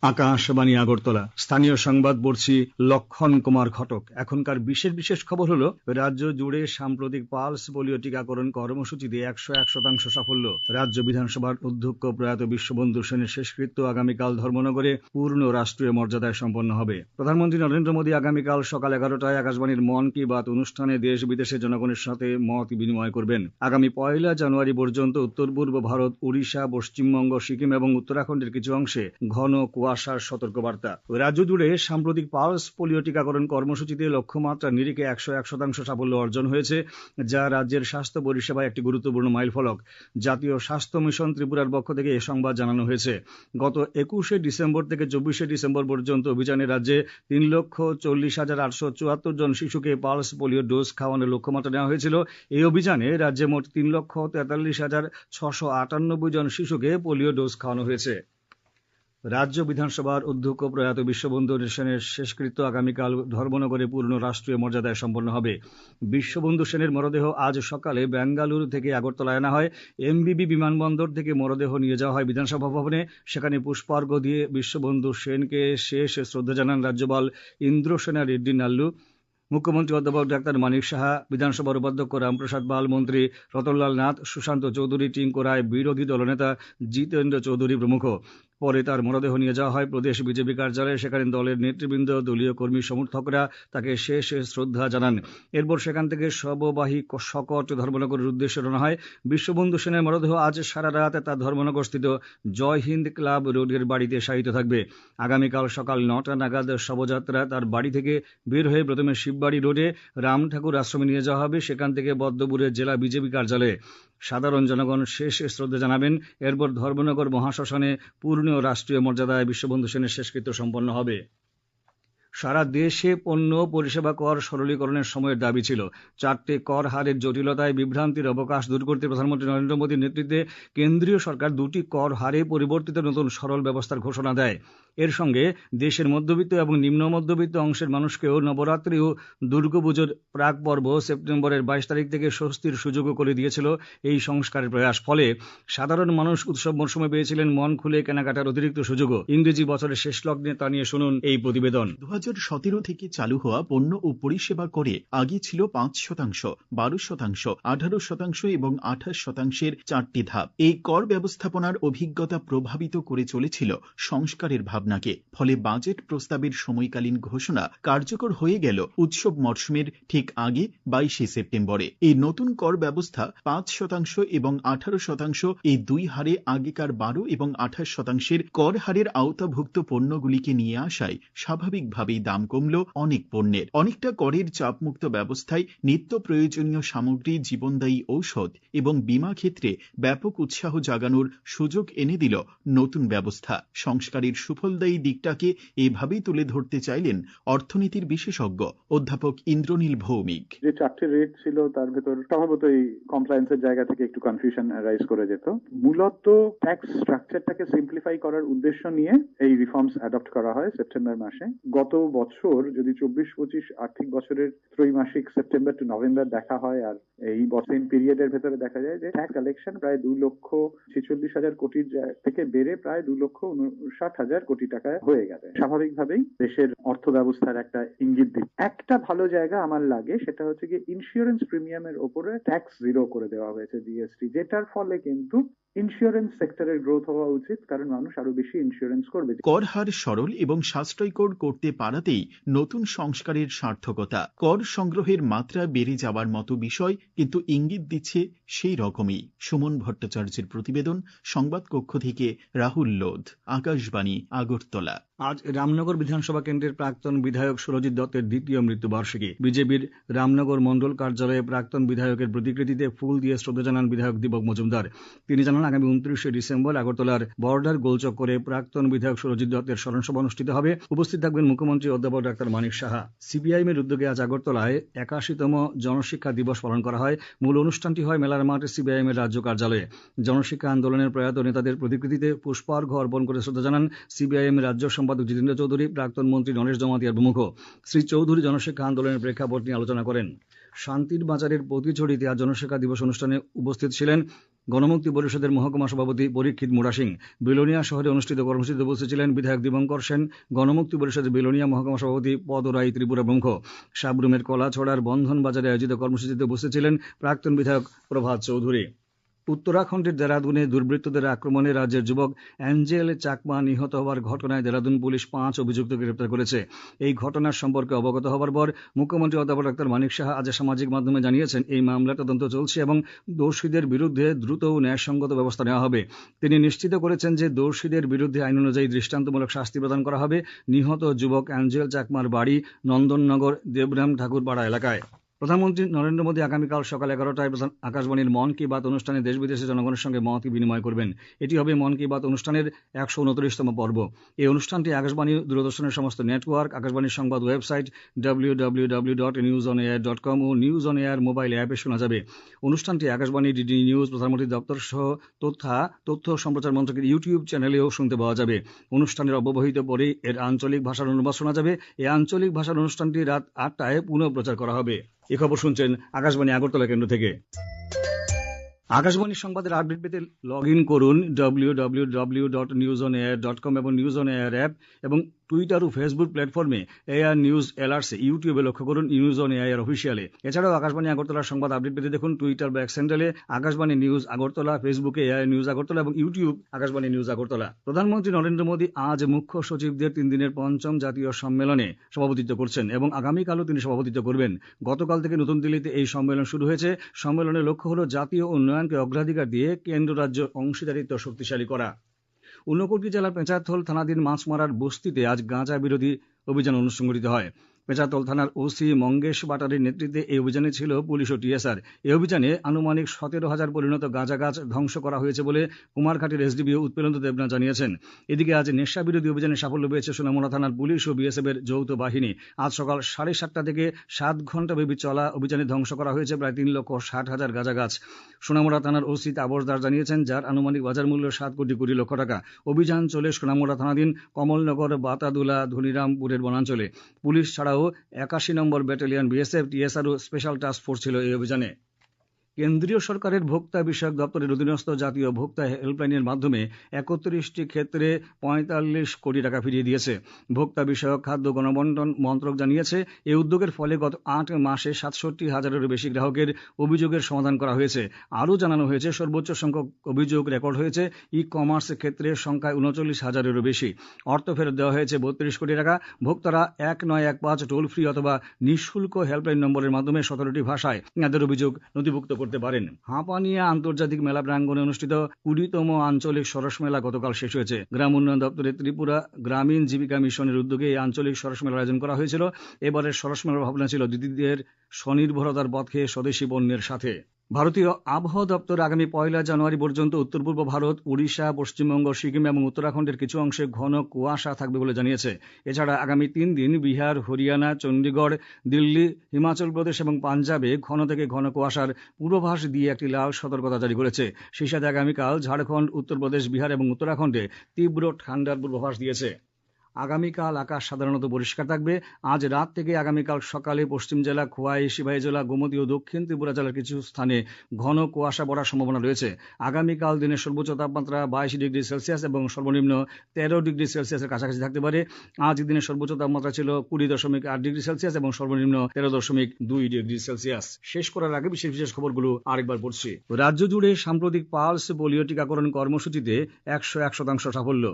আকাশবাণী আগরতলা। স্থানীয় সংবাদ পড়ছি লক্ষণ কুমার ঘটক। এখনকার বিশেষ খবর হলো, রাজ্য জুড়ে সাম্প্রতিক পালস পোলিও টিকাকরণ কর্মসূচিতে 101% সাফল্য। রাজ্য বিধানসভার অধ্যক্ষ প্রয়াত বিশ্ববন্ধু সেনের শেষকৃত্য আগামীকাল ধর্মনগরে পূর্ণ রাষ্ট্রীয় মর্যাদায় সম্পন্ন হবে। প্রধানমন্ত্রী নরেন্দ্র মোদী আগামীকাল সকাল 11টায় আকাশবাণীর মন কি বাত অনুষ্ঠানে দেশ বিদেশের জনগণের সাথে মত বিনিময় করবেন। আগামী 1 জানুয়ারি পর্যন্ত উত্তর পূর্ব ভারত, উড়িষ্যা, পশ্চিমবঙ্গ, সিকিম এবং উত্তরাখণ্ডের কিছু অংশে ঘন কুয়াশার সতর্কবার্তা। রাজ্য জুড়ে সাম্প্রতিক পালস পোলিও টিকাকরণ কর্মসূচিতে লক্ষ্যমাত্রার নিরিখে 101% সাফল্য অর্জন হয়েছে, যা রাজ্যের স্বাস্থ্য পরিষেবায় একটি গুরুত্বপূর্ণ মাইলফলক। জাতীয় স্বাস্থ্য মিশন ত্রিপুরার পক্ষ থেকে এ সংবাদ জানানো হয়েছে। গত 21 ডিসেম্বর থেকে 24 ডিসেম্বর পর্যন্ত অভিযানে রাজ্যে 3,40,874 জন শিশুকে পালস পোলিও ডোজ খাওয়ানোর লক্ষ্যমাত্রা নেওয়া হয়েছিল। এই অভিযানে রাজ্যে মোট 3,43,698 জন শিশুকে পোলিও ডোজ খাওয়ানো হয়েছে। রাজ্য বিধানসভার অধ্যক্ষ প্রয়াত বিশ্ববন্ধু সেনের শেষকৃত্য আগামীকাল ধর্মনগরে পূর্ণ রাষ্ট্রীয় মর্যাদায় সম্পন্ন হবে। বিশ্ববন্ধু সেনের মরদেহ আজ সকালে বেঙ্গালুরু থেকে আগরতলায় আনা হয়। এমবিবি বিমানবন্দর থেকে মরদেহ নিয়ে যাওয়া হয় বিধানসভা ভবনে। সেখানে পুষ্পার্ঘ্য দিয়ে বিশ্ববন্ধু সেনকে শেষ শ্রদ্ধা জানান রাজ্যপাল ইন্দ্রসেনা রেড্ডি নাল্লু, মুখ্যমন্ত্রী অধ্যাপক ডাক্তার মানিক সাহা, বিধানসভার উপাধ্যক্ষ রামপ্রসাদ পাল, মন্ত্রী রতনলাল নাথ, সুশান্ত চৌধুরী, টিঙ্কু রায়, বিরোধী দলনেতা জিতেন্দ্র চৌধুরী প্রমুখ। পরে তার মরদেহ নিয়ে যাওয়া হয় প্রদেশ বিজেপি কার্যালয়ে। সেখানে দলের নেতৃবৃন্দ, দলীয় কর্মী সমর্থকরা তাকে শেষ শ্রদ্ধা জানান। এরপর সেখান থেকে শববাহী শকট ধর্মনগরের উদ্দেশ্যে রওনা হয়। বিশ্ববন্ধু সেনের মরদেহ আজ সারা রাত তার ধর্মনগরস্থিত জয় হিন্দ ক্লাব রোডের বাড়িতে শায়িত থাকবে। আগামীকাল সকাল 9টা নাগাদ শবযাত্রা তার বাড়ি থেকে বের হয়ে প্রথমে শিববাড়ি রোডে রাম ঠাকুর আশ্রমে নিয়ে যাওয়া হবে। সেখান থেকে পদ্মপুরের জেলা বিজেপি কার্যালয়ে সাধারণ জনগণ শেষ শ্রদ্ধা জানাবেন। এরপর ধর্মনগর মহাশ্মশানে পূর্ণ রাষ্ট্রীয় মর্যাদায় বিশ্ববন্ধু সেনের শেষকৃত্য সম্পন্ন হবে। সারা দেশে পণ্য পরিষেবা কর সরলীকরণের সময়ের দাবি ছিল। 4টে কর হারের জটিলতায় বিভ্রান্তির অবকাশ দূর করতে প্রধানমন্ত্রী নরেন্দ্র মোদীর নেতৃত্বে কেন্দ্রীয় সরকার 2টি কর হারে পরিবর্তিত নতুন সরল ব্যবস্থার ঘোষণা দেয়। এর সঙ্গে দেশের মধ্যবিত্ত এবং নিম্ন মধ্যবিত্ত অংশের মানুষকেও নবরাত্রি ও দুর্গাপুজোর প্রাক পর্ব সেপ্টেম্বরের 22 তারিখ থেকে স্বস্তির সুযোগও করে দিয়েছিল এই সংস্কারের প্রয়াস। ফলে সাধারণ মানুষ উৎসব মরশুমে পেয়েছিলেন মন খুলে কেনাকাটার অতিরিক্ত সুযোগও। ইংরেজি বছরের শেষ লগ্নে তা নিয়ে শুনুন এই প্রতিবেদন। 2017 থেকে চালু হওয়া পণ্য ও পরিষেবা করে আগে ছিল 5%, 12%, 18% এবং 28%-এর 4টি ধাপ। এই কর ব্যবস্থাপনার অভিজ্ঞতা প্রভাবিত করে চলেছিল সংস্কারের ভাবনাকে। ফলে বাজেট প্রস্তাবের সময়কালীন ঘোষণা কার্যকর হয়ে গেল উৎসব মরশুমের ঠিক আগে 22 সেপ্টেম্বরে। এই নতুন কর ব্যবস্থা 5% এবং 18% এই দুই হারে আগেকার 12 এবং 28%-এর কর হারের আওতাভুক্ত পণ্যগুলিকে নিয়ে আসায় স্বাভাবিকভাবেই দাম কমল অনেক পণ্যের। অনেকটা করের চাপমুক্ত ব্যবস্থায় নিত্য প্রয়োজনীয় সামগ্রী, জীবনদায়ী ঔষধ এবং বীমা ক্ষেত্রে ব্যাপক উৎসাহ জাগানোর সুযোগ এনে দিল নতুন ব্যবস্থা। সংস্কারের সুফলদায়ী দিকটাকে এভাবেই তুলে ধরতে চাইলেন অর্থনীতির বিশেষজ্ঞ অধ্যাপক ইন্দ্রনীল ভৌমিক। যে 4টে রেট ছিল তার ভেতর স্বভাবতই কমপ্লায়েন্সের জায়গা থেকে একটু কনফিউশন রাইজ করে যেত। মূলত ট্যাক্স স্ট্রাকচারটাকে সিম্পলিফাই করার উদ্দেশ্য নিয়ে এই রিফর্মস অ্যাডপ্ট করা হয় সেপ্টেম্বর মাসে। গত বছর যদি 24-25 আর্থিক বছরের ত্রৈমাসিক সেপ্টেম্বর টু নভেম্বর দেখা হয়, আর এই সেম পিরিয়ডের ভেতরে দেখা যায় যে ট্যাক্স কালেকশন প্রায় 2,46,000 কোটির থেকে বেড়ে প্রায় 2,59,000 কোটি টাকা হয়ে গেছে। স্বাভাবিকভাবেই দেশের অর্থ ব্যবস্থার একটা ইঙ্গিত দিক। একটা ভালো জায়গা আমার লাগে সেটা হচ্ছে কি ইন্স্যুরেন্স প্রিমিয়ামের ওপরে ট্যাক্স জিরো করে দেওয়া হয়েছে, জিএসটি, যেটার ফলে কিন্তু ইন্স্যুরেন্স সেক্টরের গ্রোথ হওয়া উচিত, কারণ মানুষ আরো বেশি ইন্স্যুরেন্স করবে। কর হার সরল এবং সাশ্রয়কর করতে পারাতেই নতুন সংস্কারের সার্থকতা। কর সংগ্রহের মাত্রা বেড়ে যাওয়ার মতো বিষয় কিন্তু ইঙ্গিত দিচ্ছে সেই রকমই। সুমন ভট্টাচার্যের প্রতিবেদন, সংবাদ কক্ষ থেকে রাহুল লোধ, আকাশবাণী আগরতলা। আজ রামনগর বিধানসভা কেন্দ্রের প্রাক্তন বিধায়ক সুরজিৎ দত্তের দ্বিতীয় মৃত্যুবার্ষিকী। বিজেপির রামনগর মণ্ডল কার্যালয়ে প্রাক্তন বিধায়কের প্রতিকৃতিতে ফুল দিয়ে শ্রদ্ধা জানান বিধায়ক দীপক মজুমদার। তিনি জানান, আগামী 29 ডিসেম্বর আগরতলার বর্ডার গোলচক্করে প্রাক্তন বিধায়ক সুরজিৎ দত্তের স্মরণসভা অনুষ্ঠিত হবে। উপস্থিত থাকবেন মুখ্যমন্ত্রী অধ্যাপক ডাক্তার মানিক সাহা। সিপিআইএমের উদ্যোগে আজ আগরতলায় 81তম জনশিক্ষা দিবস পালন করা হয়। মূল অনুষ্ঠানটি হয় মেলার মাঠে সিপিআইএমের রাজ্য কার্যালয়ে। জনশিক্ষা আন্দোলনের প্রয়াত নেতাদের প্রতিকৃতিতে পুষ্পার্ঘ্য অর্পণ করে শ্রদ্ধা জানান সিপিআইএমের রাজ্য সম্পাদক জিতেন্দ্র চৌধুরী, প্রাক্তন মন্ত্রী নরেশ জমাতিয়ার প্রমুখ। শ্রী চৌধুরী জনশিক্ষা আন্দোলনের প্রেক্ষাপট নিয়ে আলোচনা করেন। শান্তির বাজারের পতিছড়িতে আজ জনশিক্ষা দিবস অনুষ্ঠানে উপস্থিত ছিলেন গণমুক্তি পরিষদের মহকুমা সভাপতি পরীক্ষিত মুড়া সিং। বিলোনিয়া শহরে অনুষ্ঠিত কর্মসূচিতে উপস্থিত ছিলেন বিধায়ক দীপঙ্কর সেন, গণমুক্তি পরিষদের বিলোনিয়া মহকুমা সভাপতি পদ রাই ত্রিপুরা প্রমুখ। সাবরুমের কলাছড়ার বন্ধন বাজারে আয়োজিত কর্মসূচিতে উপস্থিত ছিলেন প্রাক্তন বিধায়ক প্রভাত চৌধুরী। উত্তরাখণ্ডের দেরাদুনে দুর্বৃত্তদের আক্রমণে রাজ্যের যুবক অ্যাঞ্জেল চাকমা নিহত হওয়ার ঘটনায় দেরাদুন পুলিশ ৫ অভিযুক্তকে গ্রেপ্তার করেছে। এই ঘটনার সম্পর্কে অবগত হওয়ার পর মুখ্যমন্ত্রী অধ্যাপক ডাক্তার মানিক সাহা আজ সামাজিক মাধ্যমে জানিয়েছেন, এই মামলার তদন্ত চলছে এবং দোষীদের বিরুদ্ধে দ্রুত ও ন্যায়সঙ্গত ব্যবস্থা নেওয়া হবে। তিনি নিশ্চিত করেছেন যে দোষীদের বিরুদ্ধে আইন অনুযায়ী দৃষ্টান্তমূলক শাস্তি প্রদান করা হবে। নিহত যুবক অ্যাঞ্জেল চাকমার বাড়ি নন্দননগর দেবরাম ঠাকুরপাড়া এলাকায়। প্রধানমন্ত্রী নরেন্দ্র মোদী আগামীকাল সকাল 11টায় আকাশবাণীর মন কি বাত অনুষ্ঠানে দেশ বিদেশের জনগণের সঙ্গে মত বিনিময় করবেন। এটি হবে মন কি বাত অনুষ্ঠানের 129তম পর্ব। এই অনুষ্ঠানটি আকাশবাণী, দূরদর্শনের সমস্ত নেটওয়ার্ক, আকাশবাণীর সংবাদ ওয়েবসাইট www.newsonair.com ও নিউজ অন এয়ার মোবাইল অ্যাপে শোনা যাবে। অনুষ্ঠানটি আকাশবাণী, ডিডি নিউজ, প্রধানমন্ত্রী দপ্তর সহ তথ্য সম্প্রচার মন্ত্রকের ইউটিউব চ্যানেলেও শুনতে পাওয়া যাবে। অনুষ্ঠানের অব্যবহিত পরেই এর আঞ্চলিক ভাষার অনুবাদ শোনা যাবে। এই আঞ্চলিক ভাষার অনুষ্ঠানটি রাত 8টায় পুনঃ প্রচার করা হবে। এই খবর শুনছেন আকাশবাণী আগরতলা কেন্দ্র থেকে। আকাশবাণী সংবাদের আপডেট পেতে লগ ইন করুন www.newsonair.com এবং নিউজ অন এয়ার অ্যাপ এবং টুইটার ও ফেসবুক প্ল্যাটফর্মে এয়ার নিউজ অ্যালার্টস, ইউটিউবে লক্ষ্য করুন নিউজ অন এয়ার অফিসিয়ালে। এছাড়াও আকাশবাণী আগরতলার সংবাদ আপডেট পেতে দেখুন টুইটার ব্যাক স্যান্ডেলে আকাশবাণী নিউজ আগরতলা, ফেসবুকে এয়ার নিউজ আগরতলা এবং ইউটিউব আকাশবাণী নিউজ আগরতলা। প্রধানমন্ত্রী নরেন্দ্র মোদী আজ মুখ্য সচিবদের 3 দিনের 5ম জাতীয় সম্মেলনে সভাপতিত্ব করছেন এবং আগামীকালও তিনি সভাপতিত্ব করবেন। গতকাল থেকে নতুন দিল্লিতে এই সম্মেলন শুরু হয়েছে। সম্মেলনের লক্ষ্য হল জাতীয় উন্নয়নকে অগ্রাধিকার দিয়ে কেন্দ্র রাজ্য অংশীদারিত্ব শক্তিশালী করা। ঊনকোটি জেলার পেঁচাথল থানাধীন মাছমারার বস্তিতে আজ গাঁজা বিরোধী অভিযান সংগঠিত হয়। পেঁচাতল থানার ওসি মঙ্গেশ বাটারির নেতৃত্বে এই অভিযানে ছিল পুলিশ ও টিএসআর। এই অভিযানে আনুমানিক 17,000 পরিণত গাঁজা গাছ ধ্বংস করা হয়েছে বলে কুমারঘাটের এসডিপিও উৎপেন্দ্র দেবনাথ জানিয়েছেন। এদিকে আজ নেশা বিরোধী অভিযানে সাফল্য পেয়েছে সোনামুড়া থানার পুলিশ ও বিএসএফ এর যৌথ বাহিনী। আজ সকাল 7:30টা থেকে 7 ঘণ্টা ব্যাপী চলা অভিযানে ধ্বংস করা হয়েছে প্রায় 3,60,000 গাঁজা গাছ। সোনামুড়া থানার ওসি তাপস দাস জানিয়েছেন, যার আনুমানিক বাজার মূল্য 7 কোটি 20 লক্ষ টাকা। অভিযান চলে সোনামুড়া থানাধীন কমলনগর, বাতাদুলা, ধনিরামপুরের বনাঞ্চলে। পুলিশ ছাড়াও 81 নম্বর ব্যাটালিয়ন, বিএসএফ, টিএসআর ও স্পেশাল টাস্ক ফোর্স ছিল এই অভিযানে। কেন্দ্রীয় সরকারের ভোক্তা বিষয়ক দপ্তরের অধীনস্থ জাতীয় ভোক্তা হেল্পলাইনের মাধ্যমে 31টি ক্ষেত্রে 45 কোটি টাকা ফিরিয়ে দিয়েছে। ভোক্তা বিষয়ক খাদ্য গণবন্টন মন্ত্রক জানিয়েছে, এই উদ্যোগের ফলে গত 8 মাসে 67,000-এরও বেশি গ্রাহকের অভিযোগের সমাধান করা হয়েছে। আরও জানানো হয়েছে, সর্বোচ্চ সংখ্যক অভিযোগ রেকর্ড হয়েছে ই কমার্স ক্ষেত্রের সংখ্যায় 39,000-এরও বেশি। অর্থ ফেরত দেওয়া হয়েছে 32 কোটি টাকা। ভোক্তারা 1915 টোল ফ্রি অথবা নিঃশুল্ক হেল্পলাইন নম্বরের মাধ্যমে 17টি ভাষায় তাদের অভিযোগ নথিভুক্ত করতে পারেন। হাঁপানিয়া আন্তর্জাতিক মেলা প্রাঙ্গণে অনুষ্ঠিত 20তম আঞ্চলিক সরস মেলা গতকাল শেষ হয়েছে। গ্রাম উন্নয়ন দপ্তরের ত্রিপুরা গ্রামীণ জীবিকা মিশনের উদ্যোগে এই আঞ্চলিক সরস মেলার আয়োজন করা হয়েছিল। এবারের সরস মেলার ভাবনা ছিল দিদিদের স্বনির্ভরতার পথে স্বদেশী পণ্যের সাথে। ভারতীয় আবহাওয়া দপ্তর আগামী 1 জানুয়ারি পর্যন্ত উত্তর পূর্ব ভারত, উড়িষ্যা, পশ্চিমবঙ্গ, সিকিম এবং উত্তরাখণ্ডের কিছু অংশে ঘন কুয়াশা থাকবে বলে জানিয়েছে। এছাড়া আগামী 3 দিন বিহার, হরিয়ানা, চণ্ডীগড়, দিল্লি, হিমাচল প্রদেশ এবং পাঞ্জাবে ঘন থেকে ঘন কুয়াশার পূর্বাভাস দিয়ে একটি লাল সতর্কতা জারি করেছে। সেই সাথে আগামীকাল ঝাড়খণ্ড, উত্তরপ্রদেশ, বিহার এবং উত্তরাখণ্ডে তীব্র ঠান্ডার পূর্বাভাস দিয়েছে। আগামীকাল আকাশ সাধারণত পরিষ্কার থাকবে। আজ রাত থেকে আগামীকাল সকালে পশ্চিম জেলা, খোয়াই, সিপাহী জেলা, গোমতী ও দক্ষিণ ত্রিপুরা জেলার কিছু স্থানে ঘন কুয়াশা পড়ার সম্ভাবনা রয়েছে। আগামীকাল দিনের সর্বোচ্চ তাপমাত্রা 22 ডিগ্রি সেলসিয়াস এবং সর্বনিম্ন 13 ডিগ্রি সেলসিয়াসের কাছাকাছি থাকতে পারে। আজ দিনের সর্বোচ্চ তাপমাত্রা ছিল 20.8 ডিগ্রি সেলসিয়াস এবং সর্বনিম্ন 13.2 ডিগ্রি সেলসিয়াস। শেষ করার আগে বিশেষ বিশেষ খবরগুলো আরেকবার পড়ছি। রাজ্য জুড়ে সাম্প্রতিক পালস পোলিও টিকাকরণ কর্মসূচিতে 101% সাফল্য।